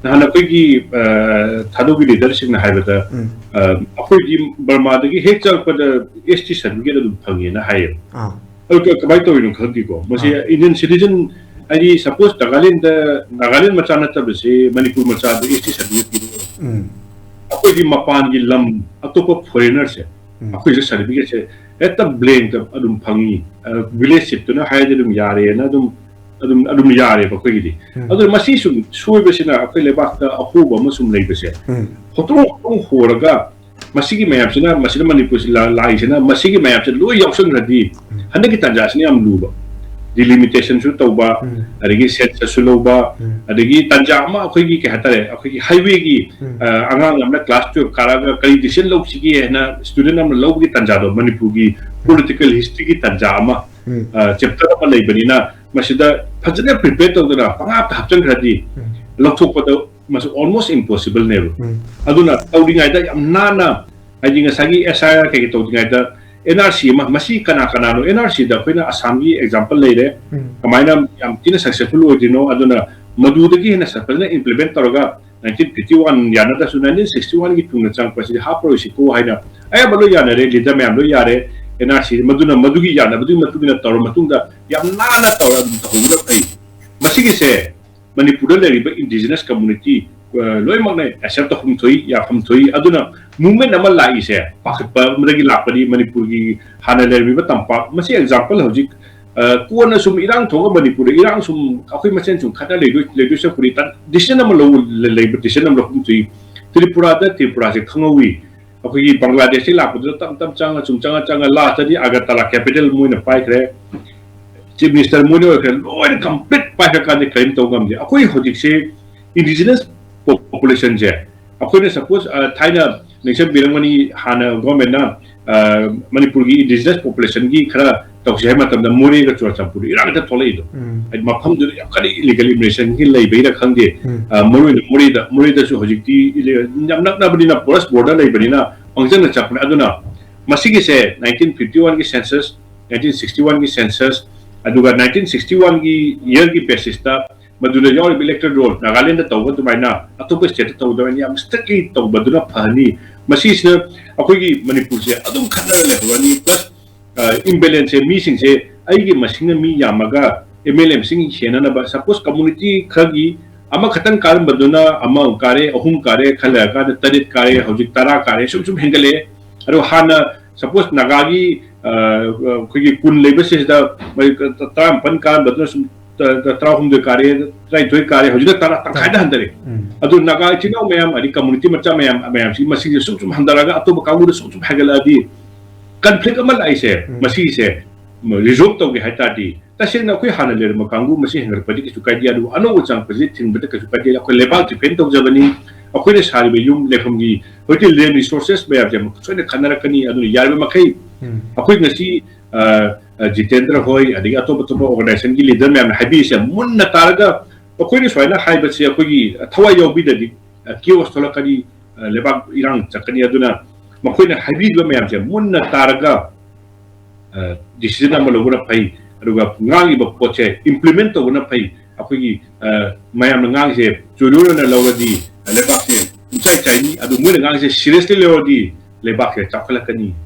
Nahana koigi thadu gi leadership na haibata koigi Burma dagi hekchal pada ST certificate adu phangi na haib kabai to inu khadi ko masi Indian citizen ai suppose Nagaland macha na tabse Manipur macha ST certificate koigi mapan gi lam atopa foreigner se koigi certificate se eta blame ta adum phangi village to na haide dum yare na adum yare ba koigi adu masi sum suibesina akoi lebak ta ahuba masum leibese hotong horaga masigi mayam sina masina Manipur lai sina masigi mayam se loi yausang radi handaki tanjasni am luba delimitation su tauba adagi set su loba adagi tanjama akoigi ke hatare akoigi highway gi angang amna class 12 karaga kali decision log sigi na student am log gi tanjado Manipur gi political history gi tanjama chapter ma leibanina masida fajana prepare tawdana pangap hapchang radi lokthok pada masu almost impossible never aduna tawdingai da yam nana ajinga sagi SIR ke tawdingai da NRC masi kana no NRC da koina Assam gi example leire kamaina yam tina successful odino aduna madudagi na sapalna implement taraga 1951 yana da 1961 gi tungna chang pasi ha pro ko haina ay balo yana re leader me am lo yare NRC maduna madugi yana madugi matugina tar matungda yam nana tawra hugula pai masigi se Manipur le riba indigenous community loi magne accept hum thoi ya hum thoi aduna movement amal lai se pakpa mragi lapani Manipur gi hana le riba tampa masi example hojik kuana sum irang thoga Manipur irang sum akoi machen sum khata le se puri tan decision amal le decision amal hum thoi Tripura se khangawi akoi Bangladesh se lapu tam changa sum changa la tadi Agartala capital muina pai kre Chief Minister Muno can complete Pahaka claim to Gamdi. Akoi Hojik indigenous population jet. Akoi suppose Thailand nation Biramani Hana government Manipuri indigenous population gi Kara Toksematam the Muri the Churchampuri, Iraka Toledo. At Mapam illegal immigration hill lay Beta Kangi, Muri the Hojiki, Nabadina Porous border Labanina, Ongzana Chapan Aduna. Masigi said 1951 census, 1961 census. Aduga 1961 gi year gi pesista maduna yaw electoral roll Nagaland tawba tumaina atopa state tawda ni am strictly tawba duna phani masi sina akoi gi Manipur se adum khana le wani plus imbalance mi sing se ai gi masing mi yamaga MLM sing chena na ba suppose community khagi ama khatan kar baduna ama kare ahum kare khala ka tarit kare hojik tara kare sum hengale aro hana suppose Nagagi koigi kun lebese da tam pan kan badna sum trahum de kare trai toy kare hojina tara khaida handare adu naga china mayam ari community macha mayam si masi sum handaraga atu kamu sum hagala di conflict amal aise masi se resolve to ge hata di tasin na koi hanaler makangu masi hangar padi ki sukai dia adu ano uchang padi thing beta ka sukai dia ko lebal depend to jabani akoi ne sari be yum lekham gi hotel land resources be abjam so ne khanara kani adu yarbe makai akoi ngasi Jitendra Hoy adigi atopa organization gi leader me am habi se munna targa akoi ne soina haiba se akoi thawai yobi da di kios thola kani lebak irang chakani aduna makoi ne habi do me am se munna targa decision am loguna pai aduga ngangi ba poche implement to guna pai akoi mayam ngang se chulura na logadi lebak se chai ni adu mun ngang se seriously lewadi lebak se chakala kani